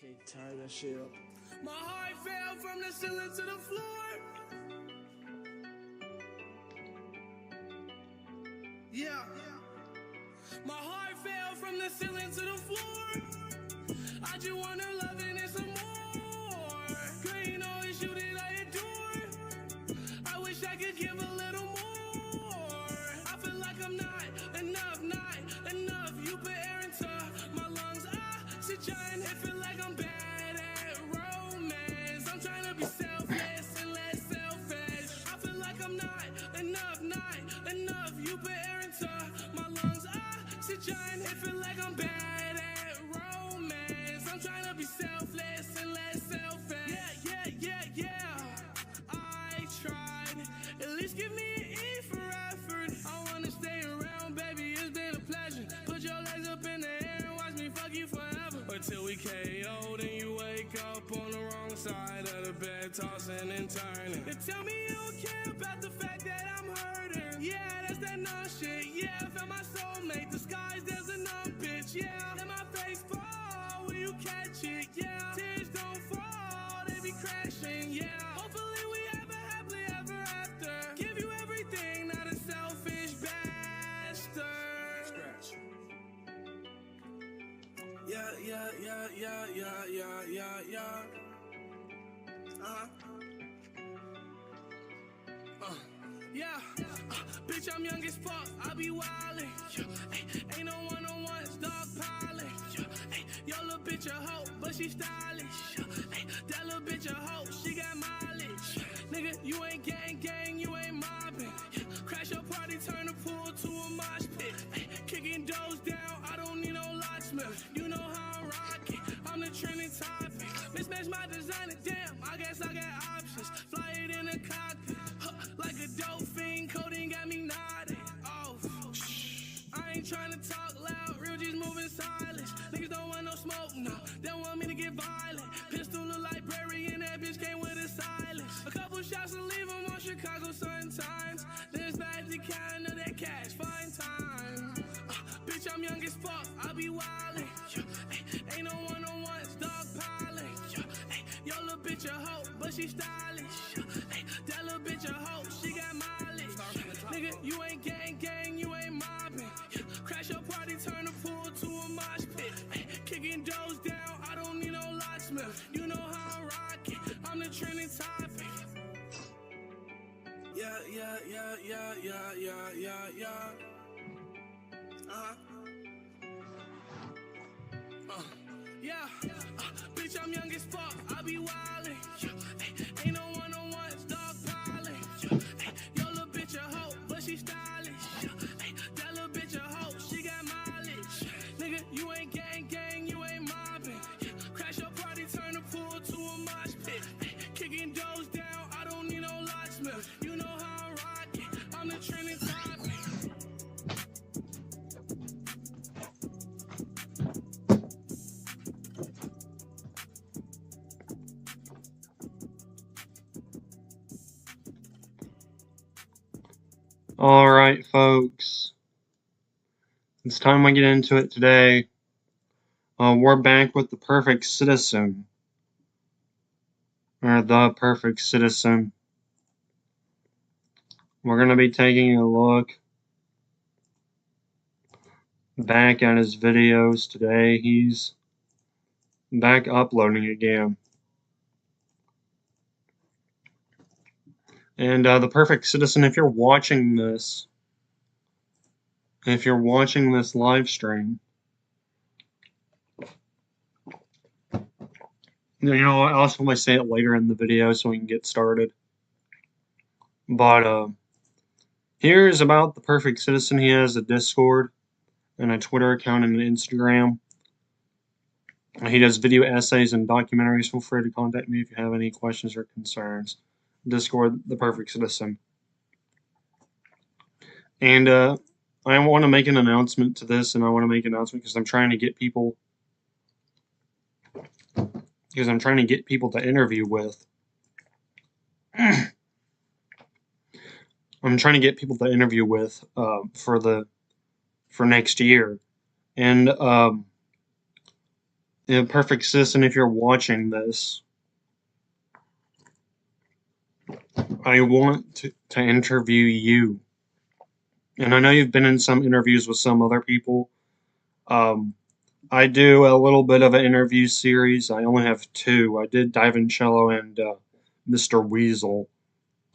Okay, tie that shit up. My heart fell from the ceiling to the floor. Yeah. My heart fell from the ceiling to the floor. I just wanna love it and some more. Girl, you know it's you that I adore. I wish I could give a little more. I feel like I'm not enough. You put air into my lungs. Oxygen, it feel like I'm bad at romance. I'm trying to be selfless and less selfish. I feel like I'm not enough. You put air into my lungs. Oxygen, it feel like I'm bad at romance. I'm trying to be selfless and less selfish. Yeah. I tried. At least give me an E for effort. I wanna stay around, baby. It's been a pleasure. Put your legs up in the air and watch me fuck you forever. Until we KO'd and you wake up on the wrong side of the bed, tossing and turning. And tell me you don't care about the fact that I'm hurting. Yeah, that's that numb shit. Yeah, I found my soulmate. The skies, there's a numb bitch. Yeah, let my face fall. Will you catch it? Yeah, tears don't fall. They be crashing. Yeah, hopefully we have a happily ever after. Give you everything, not a selfish bastard. Scratch. Yeah. Bitch, I'm young as fuck, I be wildin'. Ain't no one-on-ones, dogpiling. Yo, little bitch a hoe, but she stylish. That little bitch a hoe, she got mileage. Nigga, you ain't gang, you ain't mobbing. Crash your party, turn the pool to a mosh pit. Kicking doors down, I don't need no locksmith. You know how I'm rockin', I'm the trending topic. Mismatch my designer, damn, I guess I got options. Fly it in a cockpit, like a dope fiend, coding got me nodding. Oh, I ain't trying to talk loud, real G's moving silence. Niggas don't want no smoke, no, they want me to get violent. Pistol a librarian, that bitch came with a silence. A couple shots to leave him on Chicago Sun-Times. Then it's back to counting of that cash, fine time. Bitch, I'm young as fuck, I be wildin'. Ain't no one-on-ones, dogpiling. Yo, little bitch a hoe, but she stylish. That little bitch a hoe, she got mileage. Nigga, you ain't gang, you ain't mobbing. Crash your party, turn the pool to a mosh pit. Kicking doors down, I don't need no locksmith. You know how I'm rockin', I'm the trending topic. Yeah. Bitch, I'm young as fuck, I be wildin'. Ain't no one-on-ones, dogpiling. Yo, little bitch a hoe, but she stylish. That little bitch a hoe, she got mileage. Nigga, you ain't gang, you ain't mobbing. Crash your party, turn the pool to a mosh pit. Kicking doors down, I don't need no locksmith. You know how I'm rockin', I'm the trending topic. Alright, folks. It's time we get into it today. We're back with The Perfect Citizen. Or The Perfect Citizen. We're going to be taking a look back at his videos today. He's back uploading again. And The Perfect Citizen, if you're watching this live stream, you know, I'll probably say it later in the video so we can get started. But here's about The Perfect Citizen. He has a Discord and a Twitter account and an Instagram. He does video essays and documentaries. Feel free to contact me if you have any questions or concerns. Discord, The Perfect Citizen. And I want to make an announcement to this, and I want to make an announcement because I'm trying to get people to interview with. I'm trying to get people to interview with for next year, and Perfect Citizen, if you're watching this, I want to interview you. And I know you've been in some interviews with some other people. I do a little bit of an interview series. I only have two. I did Divincello and Mr. Weasel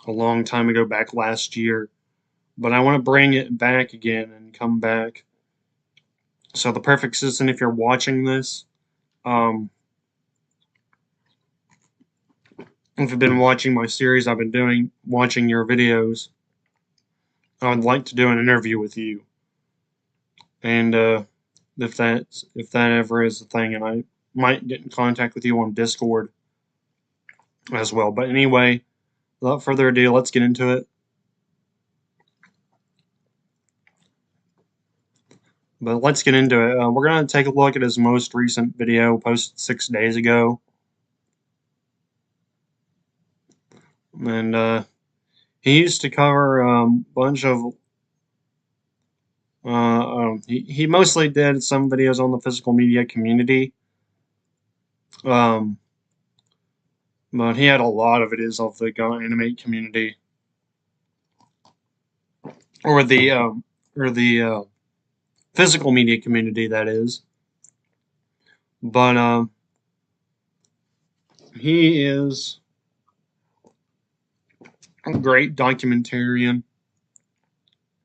a long time ago, back last year. But I want to bring it back again and come back. So the Perfect Citizen, if you're watching this, if you've been watching my series, I've been watching your videos, I would like to do an interview with you. And if that ever is a thing, and I might get in contact with you on Discord as well. But anyway, without further ado, let's get into it. But let's get into it. We're going to take a look at his most recent video posted 6 days ago. And he used to cover a bunch of... he mostly did some videos on the physical media community. But he had a lot of videos of the Gun Animate community. Or the physical media community, that is. But he is a great documentarian,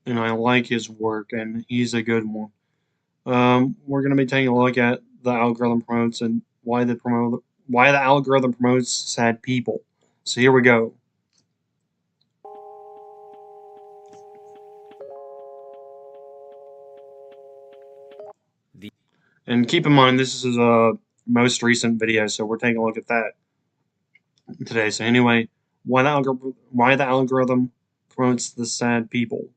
and I like his work, and he's a good one. We're going to be taking a look at the algorithm promotes and why the algorithm promotes sad people. So here we go. And keep in mind, this is a most recent video, so we're taking a look at that today. So anyway, why the algorithm promotes the sad people.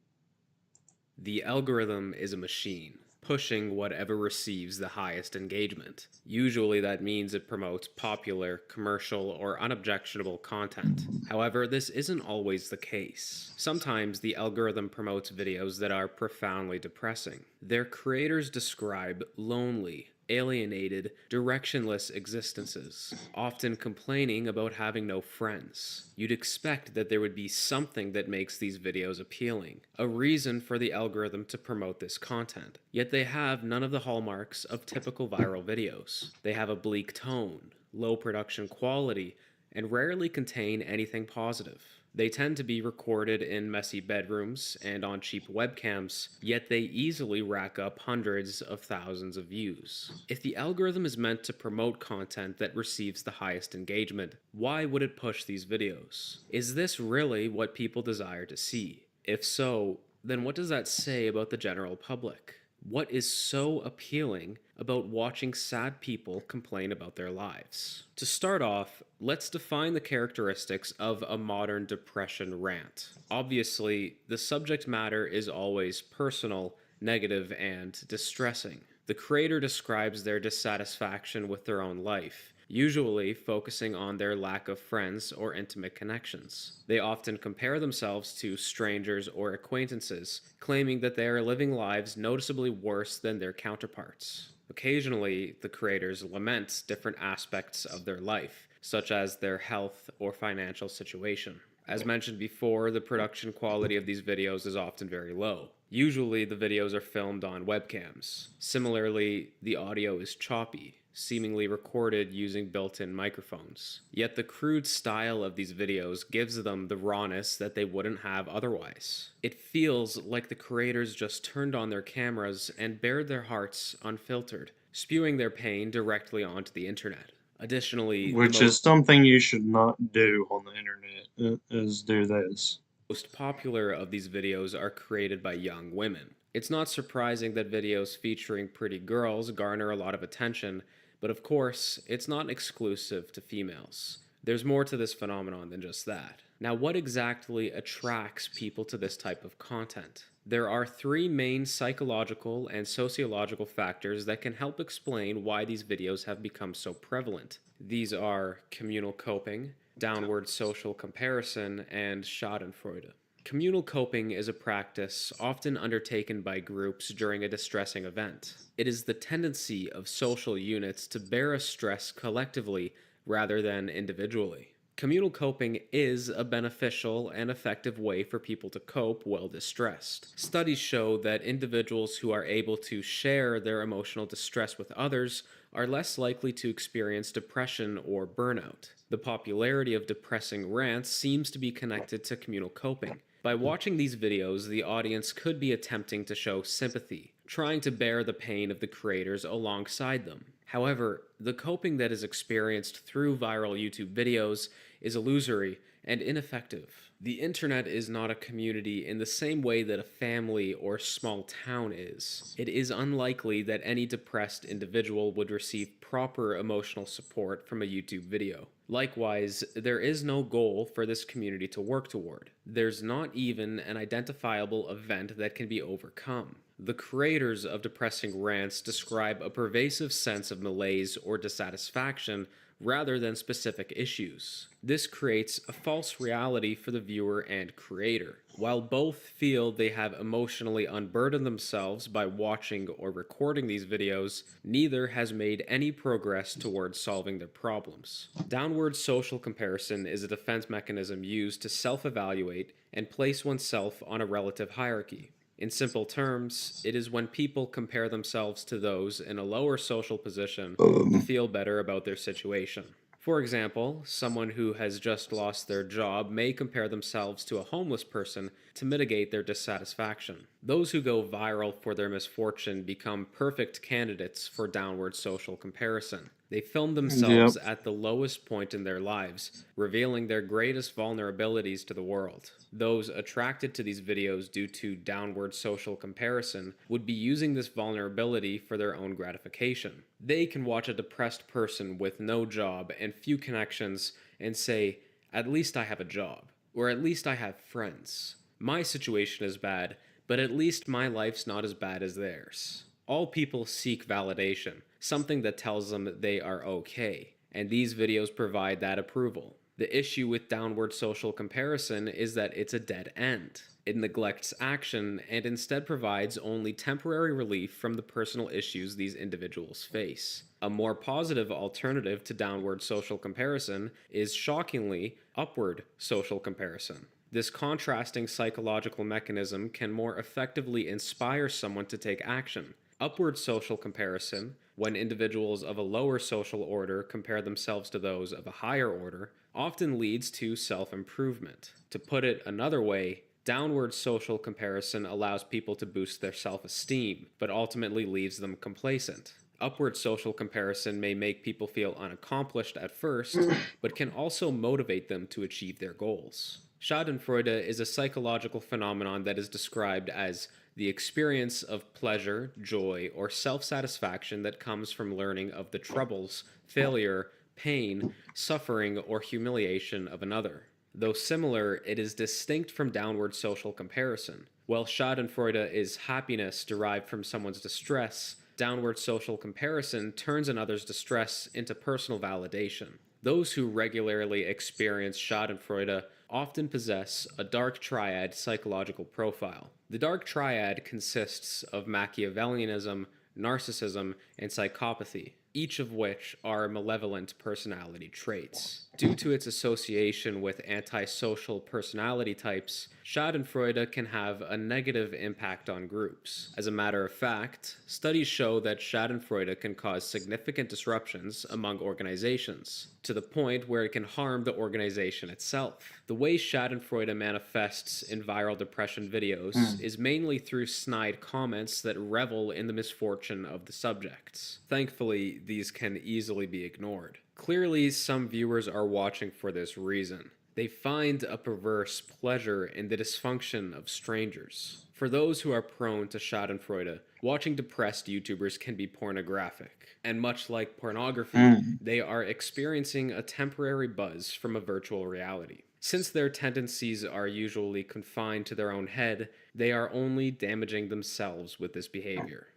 The algorithm is a machine, pushing whatever receives the highest engagement. Usually that means it promotes popular, commercial, or unobjectionable content. However, this isn't always the case. Sometimes the algorithm promotes videos that are profoundly depressing. Their creators describe lonely, alienated, directionless existences, often complaining about having no friends. You'd expect that there would be something that makes these videos appealing, a reason for the algorithm to promote this content. Yet they have none of the hallmarks of typical viral videos. They have a bleak tone, low production quality, and rarely contain anything positive. They tend to be recorded in messy bedrooms and on cheap webcams, yet they easily rack up hundreds of thousands of views. If the algorithm is meant to promote content that receives the highest engagement, why would it push these videos? Is this really what people desire to see? If so, then what does that say about the general public? What is so appealing about watching sad people complain about their lives? To start off, let's define the characteristics of a modern depression rant. Obviously, the subject matter is always personal, negative, and distressing. The creator describes their dissatisfaction with their own life, usually focusing on their lack of friends or intimate connections. They often compare themselves to strangers or acquaintances, claiming that they are living lives noticeably worse than their counterparts. Occasionally, the creators lament different aspects of their life, such as their health or financial situation. As mentioned before, the production quality of these videos is often very low. Usually, the videos are filmed on webcams. Similarly, the audio is choppy, seemingly recorded using built-in microphones. Yet the crude style of these videos gives them the rawness that they wouldn't have otherwise. It feels like the creators just turned on their cameras and bared their hearts unfiltered, spewing their pain directly onto the internet. Additionally, which is something you should not do on the internet, is do this. Most popular of these videos are created by young women. It's not surprising that videos featuring pretty girls garner a lot of attention, but of course, it's not exclusive to females. There's more to this phenomenon than just that. Now, what exactly attracts people to this type of content? There are three main psychological and sociological factors that can help explain why these videos have become so prevalent. These are communal coping, downward social comparison, and schadenfreude. Communal coping is a practice often undertaken by groups during a distressing event. It is the tendency of social units to bear a stress collectively rather than individually. Communal coping is a beneficial and effective way for people to cope while distressed. Studies show that individuals who are able to share their emotional distress with others are less likely to experience depression or burnout. The popularity of depressing rants seems to be connected to communal coping. By watching these videos, the audience could be attempting to show sympathy, trying to bear the pain of the creators alongside them. However, the coping that is experienced through viral YouTube videos is illusory and ineffective. The internet is not a community in the same way that a family or small town is. It is unlikely that any depressed individual would receive proper emotional support from a YouTube video. Likewise, there is no goal for this community to work toward. There's not even an identifiable event that can be overcome. The creators of depressing rants describe a pervasive sense of malaise or dissatisfaction rather than specific issues. This creates a false reality for the viewer and creator. While both feel they have emotionally unburdened themselves by watching or recording these videos, neither has made any progress towards solving their problems. Downward social comparison is a defense mechanism used to self-evaluate and place oneself on a relative hierarchy. In simple terms, it is when people compare themselves to those in a lower social position to feel better about their situation. For example, someone who has just lost their job may compare themselves to a homeless person to mitigate their dissatisfaction. Those who go viral for their misfortune become perfect candidates for downward social comparison. They film themselves at the lowest point in their lives, revealing their greatest vulnerabilities to the world. Those attracted to these videos due to downward social comparison would be using this vulnerability for their own gratification. They can watch a depressed person with no job and few connections and say, "At least I have a job," or "At least I have friends. My situation is bad, but at least my life's not as bad as theirs." All people seek validation, something that tells them they are okay, and these videos provide that approval. The issue with downward social comparison is that it's a dead end. It neglects action and instead provides only temporary relief from the personal issues these individuals face. A more positive alternative to downward social comparison is, shockingly, upward social comparison. This contrasting psychological mechanism can more effectively inspire someone to take action. Upward social comparison, when individuals of a lower social order compare themselves to those of a higher order, often leads to self-improvement. To put it another way, downward social comparison allows people to boost their self-esteem, but ultimately leaves them complacent. Upward social comparison may make people feel unaccomplished at first, but can also motivate them to achieve their goals. Schadenfreude is a psychological phenomenon that is described as the experience of pleasure, joy, or self-satisfaction that comes from learning of the troubles, failure, pain, suffering, or humiliation of another. Though similar, it is distinct from downward social comparison. While Schadenfreude is happiness derived from someone's distress, downward social comparison turns another's distress into personal validation. Those who regularly experience Schadenfreude often possess a dark triad psychological profile. The dark triad consists of Machiavellianism, narcissism, and psychopathy, each of which are malevolent personality traits. Due to its association with antisocial personality types, Schadenfreude can have a negative impact on groups. As a matter of fact, studies show that Schadenfreude can cause significant disruptions among organizations, to the point where it can harm the organization itself. The way Schadenfreude manifests in viral depression videos is mainly through snide comments that revel in the misfortune of the subjects. Thankfully, these can easily be ignored. Clearly, some viewers are watching for this reason. They find a perverse pleasure in the dysfunction of strangers. For those who are prone to Schadenfreude, watching depressed YouTubers can be pornographic. And much like pornography, they are experiencing a temporary buzz from a virtual reality. Since their tendencies are usually confined to their own head, they are only damaging themselves with this behavior.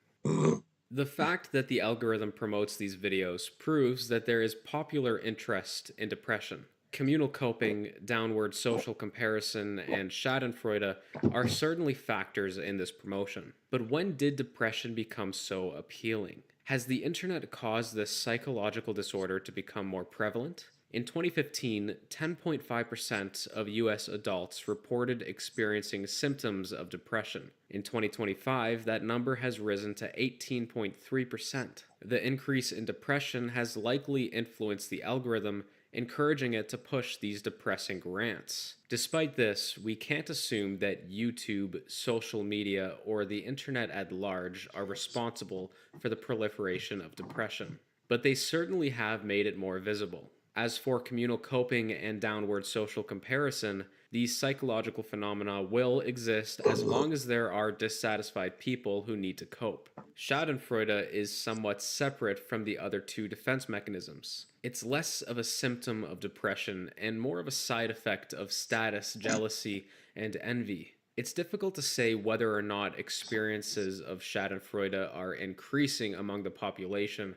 The fact that the algorithm promotes these videos proves that there is popular interest in depression. Communal coping, downward social comparison, and Schadenfreude are certainly factors in this promotion. But when did depression become so appealing? Has the internet caused this psychological disorder to become more prevalent? In 2015, 10.5% of US adults reported experiencing symptoms of depression. In 2025, that number has risen to 18.3%. The increase in depression has likely influenced the algorithm, encouraging it to push these depressing rants. Despite this, we can't assume that YouTube, social media, or the internet at large are responsible for the proliferation of depression. But they certainly have made it more visible. As for communal coping and downward social comparison, these psychological phenomena will exist as long as there are dissatisfied people who need to cope. Schadenfreude is somewhat separate from the other two defense mechanisms. It's less of a symptom of depression and more of a side effect of status, jealousy, and envy. It's difficult to say whether or not experiences of Schadenfreude are increasing among the population.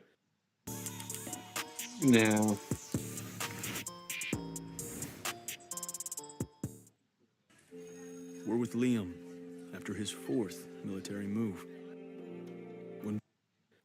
Yeah. We're with Liam after his 4th military move.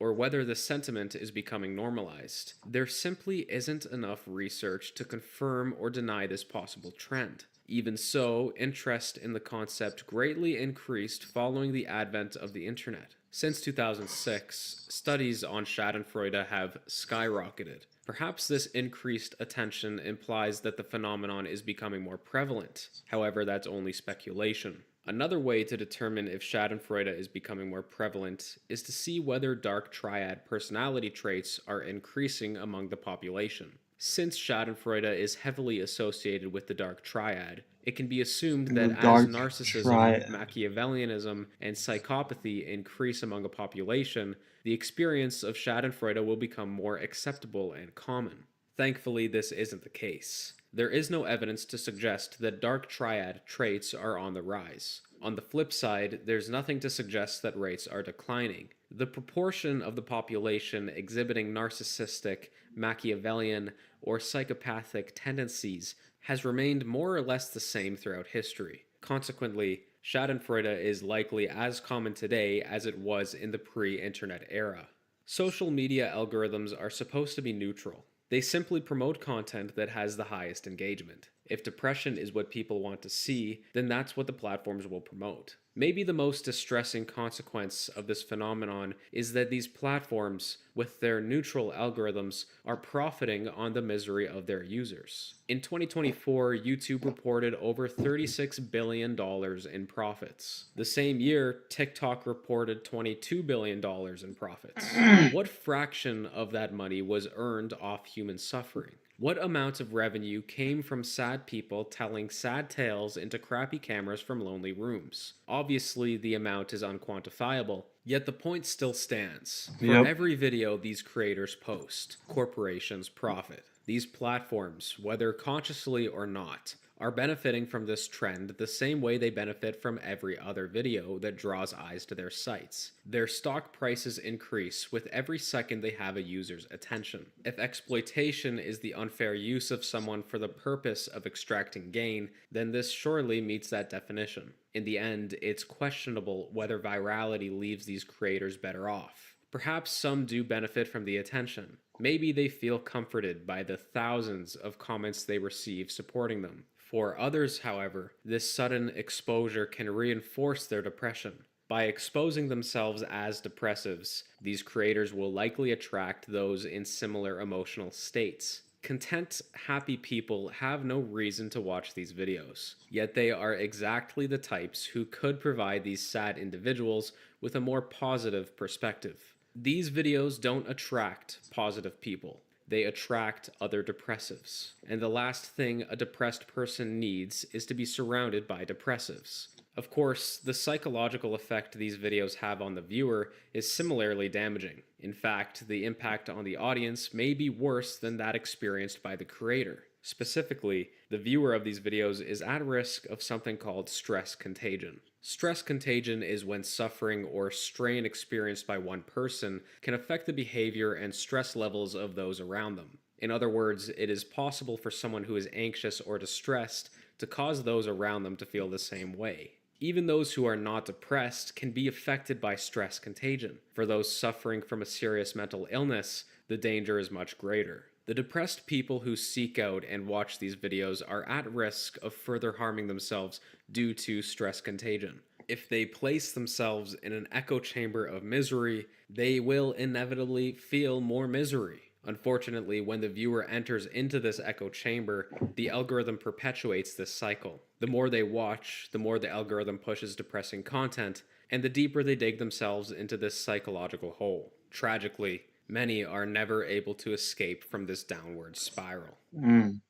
Or whether the sentiment is becoming normalized. There simply isn't enough research to confirm or deny this possible trend. Even so, interest in the concept greatly increased following the advent of the internet. Since 2006, studies on Schadenfreude have skyrocketed. Perhaps this increased attention implies that the phenomenon is becoming more prevalent. However, that's only speculation. Another way to determine if Schadenfreude is becoming more prevalent is to see whether dark triad personality traits are increasing among the population. Since Schadenfreude is heavily associated with the dark triad, it can be assumed that as narcissism, Machiavellianism, and psychopathy increase among a population, the experience of Schadenfreude will become more acceptable and common. Thankfully, this isn't the case. There is no evidence to suggest that dark triad traits are on the rise. On the flip side, there's nothing to suggest that rates are declining. The proportion of the population exhibiting narcissistic, Machiavellian, or psychopathic tendencies has remained more or less the same throughout history. Consequently, Schadenfreude is likely as common today as it was in the pre-internet era. Social media algorithms are supposed to be neutral. They simply promote content that has the highest engagement. If depression is what people want to see, then that's what the platforms will promote. Maybe the most distressing consequence of this phenomenon is that these platforms, with their neutral algorithms, are profiting on the misery of their users. In 2024, YouTube reported over $36 billion in profits. The same year, TikTok reported $22 billion in profits. What fraction of that money was earned off human suffering? What amount of revenue came from sad people telling sad tales into crappy cameras from lonely rooms? Obviously, the amount is unquantifiable, yet the point still stands. For every video these creators post, corporations profit. These platforms, whether consciously or not, are benefiting from this trend the same way they benefit from every other video that draws eyes to their sites. Their stock prices increase with every second they have a user's attention. If exploitation is the unfair use of someone for the purpose of extracting gain, then this surely meets that definition. In the end, it's questionable whether virality leaves these creators better off. Perhaps some do benefit from the attention. Maybe they feel comforted by the thousands of comments they receive supporting them. For others, however, this sudden exposure can reinforce their depression. By exposing themselves as depressives, these creators will likely attract those in similar emotional states. Content, happy people have no reason to watch these videos, yet they are exactly the types who could provide these sad individuals with a more positive perspective. These videos don't attract positive people. They attract other depressives. And the last thing a depressed person needs is to be surrounded by depressives. Of course, the psychological effect these videos have on the viewer is similarly damaging. In fact, the impact on the audience may be worse than that experienced by the creator. Specifically, the viewer of these videos is at risk of something called stress contagion. Stress contagion is when suffering or strain experienced by one person can affect the behavior and stress levels of those around them. In other words, it is possible for someone who is anxious or distressed to cause those around them to feel the same way. Even those who are not depressed can be affected by stress contagion. For those suffering from a serious mental illness, the danger is much greater. The depressed people who seek out and watch these videos are at risk of further harming themselves due to stress contagion. If they place themselves in an echo chamber of misery, they will inevitably feel more misery. Unfortunately, when the viewer enters into this echo chamber, the algorithm perpetuates this cycle. The more they watch, the more the algorithm pushes depressing content, and the deeper they dig themselves into this psychological hole. Tragically, many are never able to escape from this downward spiral.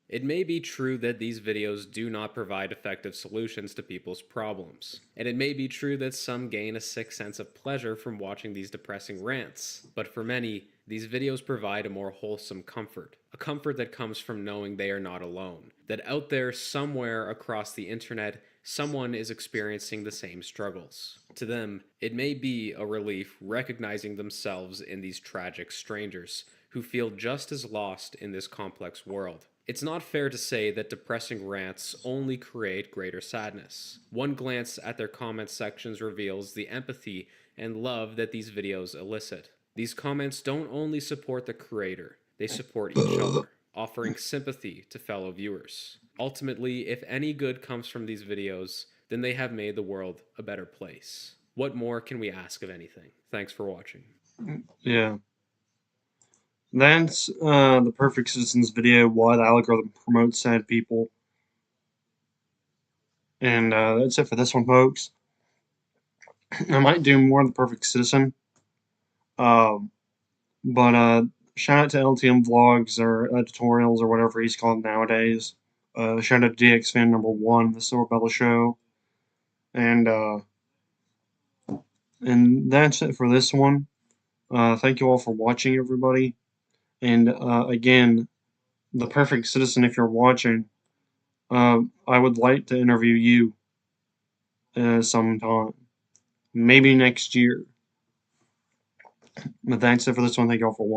It may be true that these videos do not provide effective solutions to people's problems, and it may be true that some gain a sick sense of pleasure from watching these depressing rants, but for many, these videos provide a more wholesome comfort, a comfort that comes from knowing they are not alone, that out there somewhere across the internet, someone is experiencing the same struggles. To them, it may be a relief recognizing themselves in these tragic strangers who feel just as lost in this complex world. It's not fair to say that depressing rants only create greater sadness. One glance at their comment sections reveals the empathy and love that these videos elicit. These comments don't only support the creator, they support each other, offering sympathy to fellow viewers. Ultimately, if any good comes from these videos, then they have made the world a better place. What more can we ask of anything? Thanks for watching. Yeah. That's the Perfect Citizens video, why the algorithm promotes sad people. And that's it for this one, folks. I might do more of the Perfect Citizen. But shout out to LTM Vlogs or tutorials or whatever he's called nowadays. Shout out to DXFan number 1, the Silverbella Show. And that's it for this one. Thank you all for watching, everybody. And again, the Perfect Citizen, if you're watching, I would like to interview you sometime. Maybe next year. But that's it for this one. Thank you all for watching.